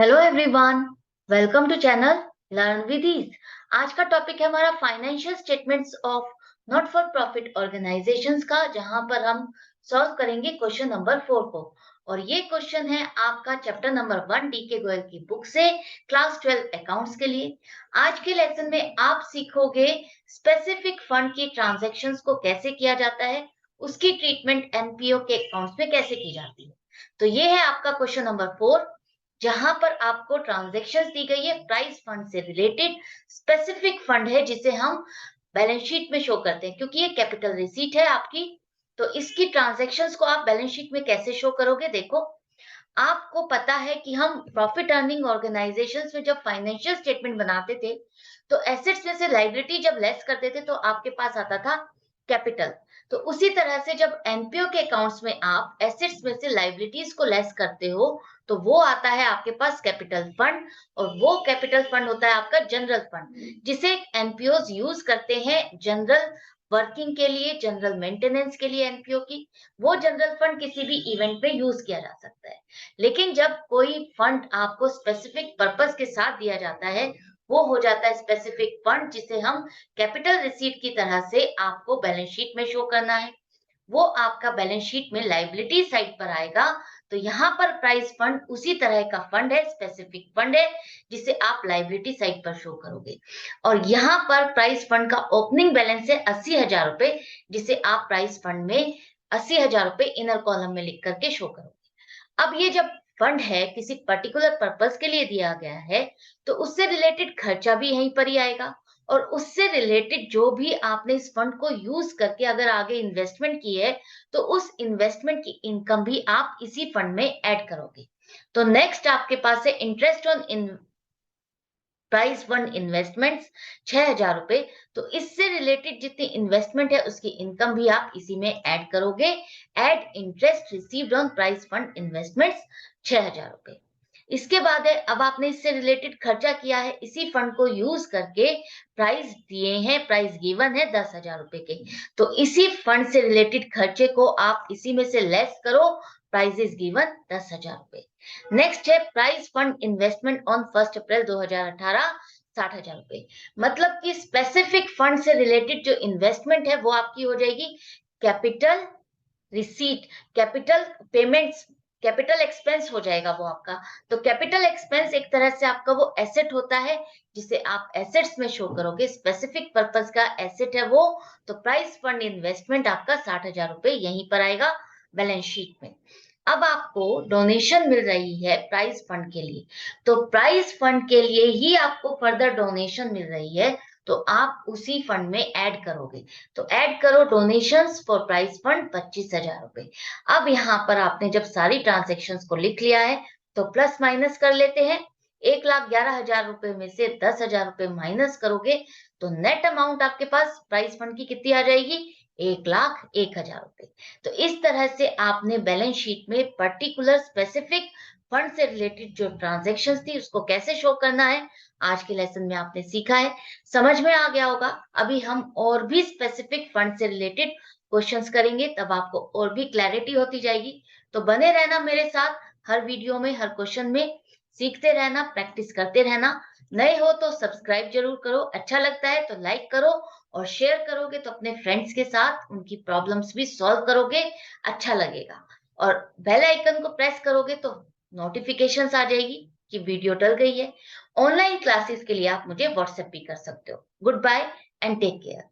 Hello everyone, welcome to channel learn with ease. आज का topic है हमारा financial statements of not for profit organisations का, जहां पर हम सॉल्व करेंगे क्वेश्चन नंबर 4 को। और ये क्वेश्चन है आपका चैप्टर नंबर 1 डी के गोयल की बुक से, क्लास 12 अकाउंट्स के लिए। आज के लेसन में आप सीखोगे स्पेसिफिक फंड की ट्रांजैक्शंस को कैसे किया जाता है, उसकी ट्रीटमेंट एनपीओ के अकाउंट्स में कैसे की जाती है। तो ये है आपका क्वेश्चन नंबर 4, जहां पर आपको ट्रांजैक्शंस दी गई है प्राइस फंड से रिलेटेड। स्पेसिफिक फंड है जिसे हम बैलेंस शीट में शो करते हैं, क्योंकि ये कैपिटल रिसीट है आपकी। तो इसकी ट्रांजैक्शंस को आप बैलेंस शीट में कैसे शो करोगे, देखो। आपको पता है कि हम प्रॉफिट अर्निंग ऑर्गेनाइजेशंस में जब फाइनेंशियल स्टेटमेंट बनाते थे, तो एसेट्स में से लायबिलिटी जब लेस करते थे तो आपके पास आता था कैपिटल। तो उसी तरह से जब एनपीओ के अकाउंट्स में आप एसेट्स में से लायबिलिटीज को लेस करते हो, तो वो आता है आपके पास कैपिटल फंड। और वो कैपिटल फंड होता है आपका जनरल फंड, जिसे एनपीओज यूज करते हैं जनरल वर्किंग के लिए, जनरल मेंटेनेंस के लिए एनपीओ की। वो जनरल फंड किसी भी इवेंट में यूज किया जा सकता है। लेकिन जब कोई फंड आपको स्पेसिफिक पर्पस के साथ दिया जाता है, वो हो जाता है स्पेसिफिक फंड, जिसे हम कैपिटल रिसीट की तरह से आपको बैलेंस शीट में शो करना है। वो आपका बैलेंस शीट में लायबिलिटी साइड पर आएगा। तो यहाँ पर प्राइस फंड उसी तरह का फंड है, स्पेसिफिक फंड है, जिसे आप लायबिलिटी साइड पर शो करोगे। और यहाँ पर प्राइस फंड का ओपनिंग बैलेंस है 80,000 रुपए, जिसे आप प्राइस फंड में 80,000 रुपए इनर कॉलम में लिख करके शो करोगे। अब ये जब फंड है किसी पर्टिकुलर पर्पस के लिए दिया गया है, तो उससे रिलेटेड खर्चा भी यहीं पर ही आएगा। और उससे रिलेटेड जो भी आपने इस फंड को यूज करके अगर आगे इन्वेस्टमेंट की है, तो उस इन्वेस्टमेंट की इनकम भी आप इसी फंड में ऐड करोगे। तो नेक्स्ट आपके पास है interest on prize fund investments, 6,000 रुपए। तो इससे रिलेटेड जितनी इन्वेस्टमेंट है उसकी इनकम भी आप इसी में ऐड करोगे। Add interest received on prize fund investments, 6,000 रुपए। इसके बाद है, अब आपने इससे रिलेटेड खर्चा किया है इसी फंड को यूज करके, प्राइस दिए हैं, प्राइस गिवन है 10,000 रुपए के। तो इसी फंड से रिलेटेड खर्चे को आप इसी में से लेस करो, प्राइस इज गिवन 10,000 रुपए। नेक्स्ट है प्राइस फंड इन्वेस्टमेंट ऑन 1 अप्रैल 2018, 60,000 रुपए। मतलब कि स्पेसिफिक फंड से रिलेटेड जो इन्वेस्टमेंट है वो आपकी हो जाएगी capital receipt, capital payments, capital expense हो जाएगा वो आपका। तो कैपिटल एक्सपेंस एक तरह से आपका वो एसेट होता है, जिसे आप एसेट्स में शो करोगे, स्पेसिफिक पर्पस का एसेट है वो। तो प्राइस फंड इन्वेस्टमेंट आपका 60,000 रुपए यहीं पर आएगा बैलेंस शीट में। अब आपको डोनेशन मिल रही है प्राइज फंड के लिए, तो प्राइज फंड के लिए ही आपको फर्दर डोनेशन मिल रही है, तो आप उसी फंड में ऐड करोगे। तो ऐड करो डोनेशंस फॉर प्राइज फंड 25,000 रुपए। अब यहाँ पर आपने जब सारी ट्रांजेक्शन्स को लिख लिया है, तो प्लस माइनस कर लेते हैं। 1,11,000 रुपए में से 10,000 रुपए माइनस करोगे, तो नेट अमाउंट आपके पास प्राइज फंड की कितनी आ जाएगी, 1,01,000 रुपए। तो इस तरह से आपने बैलेंस शीट में पर्टिकुलर स्पेसिफिक फंड से रिलेटेड जो ट्रांजैक्शंस थी उसको कैसे शो करना है, आज के लेसन में आपने सीखा है। समझ में आ गया होगा। अभी हम और भी स्पेसिफिक फंड से रिलेटेड क्वेश्चंस करेंगे, तब आपको और भी क्लैरिटी होती जाएगी। तो बने रहना मेरे साथ, हर वीडियो में, हर क्वेश्चन में सीखते रहना, प्रैक्टिस करते रहना। नए हो तो सब्सक्राइब जरूर करो, अच्छा लगता है तो लाइक करो, और शेयर करोगे तो अपने फ्रेंड्स के साथ उनकी प्रॉब्लम्स भी सॉल्व करोगे, अच्छा लगेगा। और बेल आइकन को प्रेस करोगे तो नोटिफिकेशंस आ जाएगी कि वीडियो डल गई है। ऑनलाइन क्लासेस के लिए आप मुझे व्हाट्सएप भी कर सकते हो। Goodbye and take care.